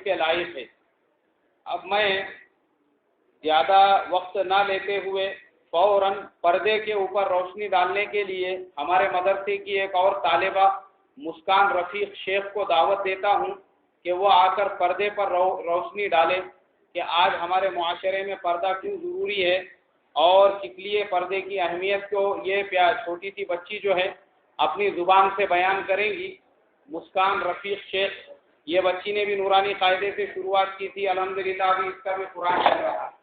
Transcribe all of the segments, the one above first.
کے لائق ہے۔ اب میں زیادہ وقت نہ لیتے ہوئے فوراً پردے کے اوپر روشنی ڈالنے کے لیے ہمارے مدرسے کی ایک اور طالبہ مسکان رفیق شیخ کو دعوت دیتا ہوں کہ وہ آ کر پردے پر روشنی ڈالے کہ آج ہمارے معاشرے میں پردہ کیوں ضروری ہے اور کس لیے پردے کی اہمیت کو یہ چھوٹی سی بچی جو ہے اپنی زبان سے بیان کریں گی۔ مسکان رفیق شیخ، یہ بچی نے بھی نورانی قاعدے سے شروعات کی تھی، الحمدللہ ابھی اس کا بھی قرآن چل رہا ہے۔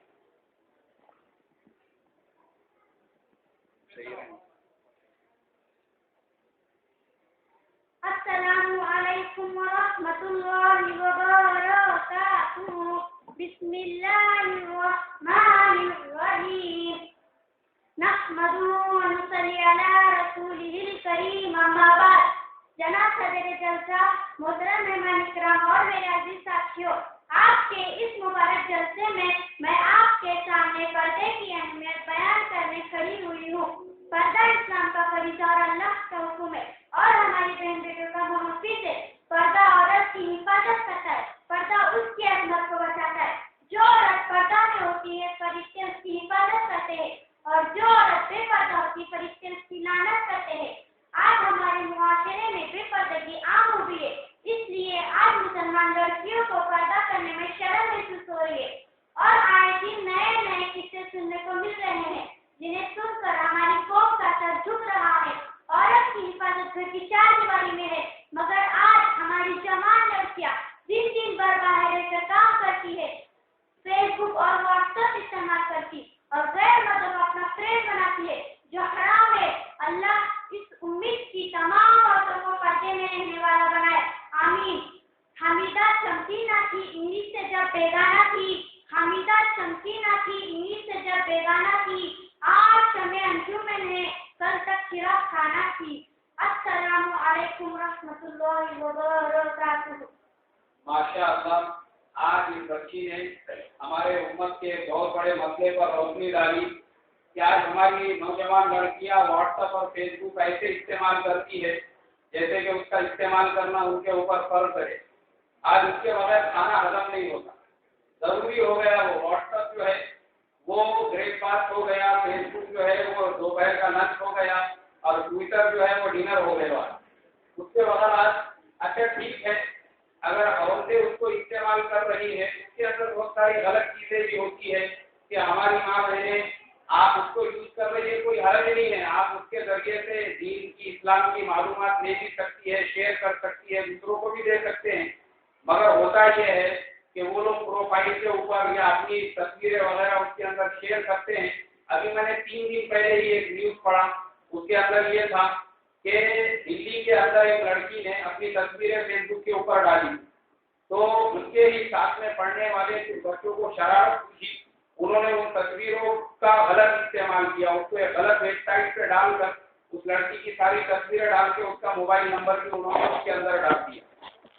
السلام علیکم ورحمۃ اللہ وبرکاتہ۔ بسم اللہ الرحمن الرحیم۔ نحمده ونصلی علی رسولہ الکریم، اما بعد۔ جناب صدر جلسہ، محترم مہمان اکرام اور میرے عزیز ساتھیوں، آپ کے اس مبارک جلسے میں آپ کے سامنے پردے کی اہمیت بیان کرنے کھڑی ہوئی ہوں۔ پردہ اسلام کا فریضہ اور اللہ کا حکم ہے اور ہماری بہن بیٹوں کا محافظ ہے۔ پردہ عورت کی حفاظت کرتا ہے، پردہ اس کی عظمت کو بچاتا ہے۔ جو عورت پردہ میں ہوتی ہے فرشتے اس کی حفاظت کرتے ہیں اور جو عورت بے پردہ ہوتی ہے فرشتے اس کی لعنت کرتے ہیں۔ آج ہمارے معاشرے میں بے پردگی عام ہو گئی ہے، اس لیے آج مسلمان لڑکیوں کو پردہ کرنے میں شرم محسوس ہو رہی ہے اور آئے دن نئے قصے سننے کو مل رہے ہیں جنہیں سن کر ہماری قوم کا سر جھک رہا ہے۔ عورت کی حفاظت گھر کی چار دیواری میں ہے، مگر آج ہماری جوان لڑکیاں دن بھر باہر رہ کر کام کرتی ہے، فیس بک اور واٹس ایپ استعمال کرتی اور غیر مردوں کو اپنا فرینڈ بناتی ہے، جو حرام ہے۔ اللہ اس امید کی تمام عورتوں کو پردے میں رہنے والا بنائے، آمین۔ حمیدہ چمکی نہ تھی انگلش سے جب بیگانہ تھی، حمیدہ چمکی نہ تھی انگلش سے جب بیگانہ تھی، آج شمع انجمن ہے کل تک چراغ خانہ تھی۔ السلام علیکم ورحمۃ اللہ وبرکاتہ۔ ماشاء اللہ، آج اس بچی نے ہمارے امت کے بہت بڑے مسئلے پر روشنی ڈالی کہ آج ہماری نوجوان لڑکیاں واٹس ایپ اور فیس بک ایسے استعمال کرتی ہے جیسے کہ اس کا استعمال کرنا ان کے اوپر فرض ہے۔ آج اس کے بغیر کھانا ہضم نہیں ہوتا، ضروری ہو گیا۔ وہ واٹس ایپ جو ہے وہ بریک فاسٹ ہو گیا، فیس بک جو ہے وہ دوپہر کا لنچ ہو گیا اور ٹویٹر جو ہے وہ ڈنر ہو گیا۔ اس کے بغیر آج اچھا ٹھیک ہے اگر عورتیں اس کو استعمال کر رہی ہیں، اس کے اندر بہت ساری غلط چیزیں بھی ہوتی ہے کہ ہماری ماں بہنیں آپ اس کو یوز کر رہی ہے، کوئی حرج نہیں ہے، آپ اس کے ذریعے سے دین کی اسلام کی معلومات لے بھی سکتی ہے، شیئر کر سکتی ہے، دوسروں کو بھی دے سکتے ہیں۔ مگر ہوتا یہ ہے کہ وہ لوگ پروفائل کے اوپر یا اپنی تصویریں وغیرہ اس کے اندر شیئر کرتے ہیں۔ ابھی میں نے 3 دن پہلے ہی ایک نیوز پڑھا، اس کے اندر یہ تھا کہ دلی کے اندر ایک لڑکی نے اپنی تصویریں فیس بک کے اوپر ڈالی تو اس کے ہی ساتھ میں پڑھنے والے کچھ بچوں کو شرارت پوچھی، انہوں نے ان تصویروں کا غلط استعمال کیا، اس کو ایک غلط ویب سائٹ پہ ڈال کر اس لڑکی کی ساری تصویریں ڈال کے اس کا موبائل نمبر بھی انہوں نے اس کے اندر ڈال دیا۔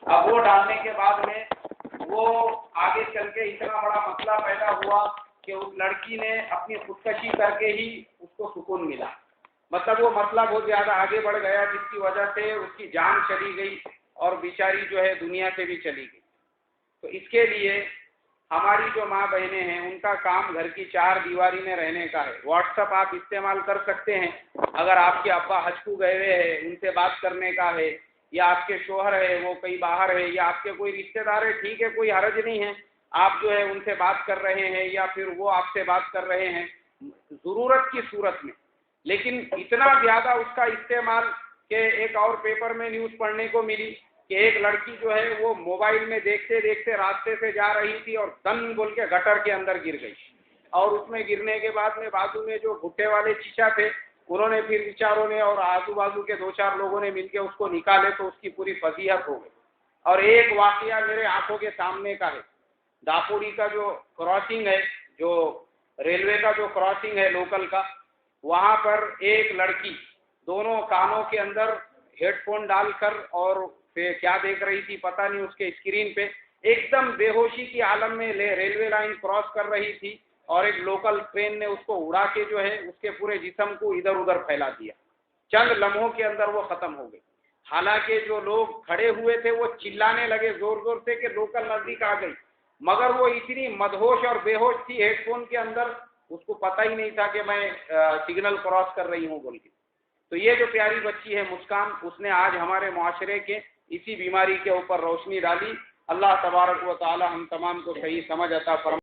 اب وہ ڈالنے کے بعد میں وہ آگے چل کے اتنا بڑا مسئلہ پیدا ہوا کہ اس لڑکی نے اپنی خودکشی کر کے ہی اس کو سکون ملا۔ مطلب وہ مسئلہ بہت زیادہ آگے بڑھ گیا جس کی وجہ سے اس کی جان چلی گئی اور بیچاری جو ہے دنیا سے بھی چلی گئی۔ تو اس کے لیے ہماری جو ماں بہنیں ہیں ان کا کام گھر کی چار دیواری میں رہنے کا ہے۔ واٹس ایپ آپ استعمال کر سکتے ہیں، اگر آپ کے ابا حج کو گئے ہوئے ہیں ان سے بات کرنے کا ہے، یا آپ کے شوہر ہے وہ کہیں باہر ہے، یا آپ کے کوئی رشتہ دار ہے، ٹھیک ہے کوئی حرج نہیں ہے، آپ جو ہے ان سے بات کر رہے ہیں یا پھر وہ آپ سے بات کر رہے ہیں ضرورت کی صورت میں۔ لیکن اتنا زیادہ اس کا استعمال کہ ایک اور پیپر میں نیوز پڑھنے کو ملی کہ ایک لڑکی جو ہے وہ موبائل میں دیکھتے دیکھتے راستے سے جا رہی تھی اور دن بول کے گٹر کے اندر گر گئی، اور اس میں گرنے کے بعد میں بازو میں جو بھٹے والے چیچا تھے انہوں نے پھر بیچاروں نے اور آزو بازو کے 2-4 لوگوں نے مل کے اس کو نکالے تو اس کی پوری فضیحت ہو گئی۔ اور ایک واقعہ میرے آنکھوں کے سامنے کا ہے، داپوڑی کا جو کراسنگ ہے، جو ریلوے کا جو کراسنگ ہے لوکل کا، وہاں پر ایک لڑکی دونوں کانوں کے اندر ہیڈ فون ڈال کر اور کیا دیکھ رہی تھی پتہ نہیں، اس کے اسکرین پہ ایک دم بے ہوشی کی عالم میں ریلوے لائن کراس کر رہی تھی اور ایک لوکل ٹرین نے اس کو اڑا کے جو ہے اس کے پورے جسم کو ادھر ادھر پھیلا دیا۔ چند لمحوں کے اندر وہ ختم ہو گئی۔ حالانکہ جو لوگ کھڑے ہوئے تھے وہ چلانے لگے زور زور سے کہ لوکل نزدیک آ گئی، مگر وہ اتنی مدہوش اور بے ہوش تھی ہیڈ فون کے اندر، اس کو پتہ ہی نہیں تھا کہ میں سگنل کراس کر رہی ہوں بول کے۔ تو یہ جو پیاری بچی ہے مسکان، اس نے آج ہمارے معاشرے کے اسی بیماری کے اوپر روشنی ڈالی۔ اللہ تبارک و تعالی ہم تمام کو صحیح سمجھ عطا فرمائے۔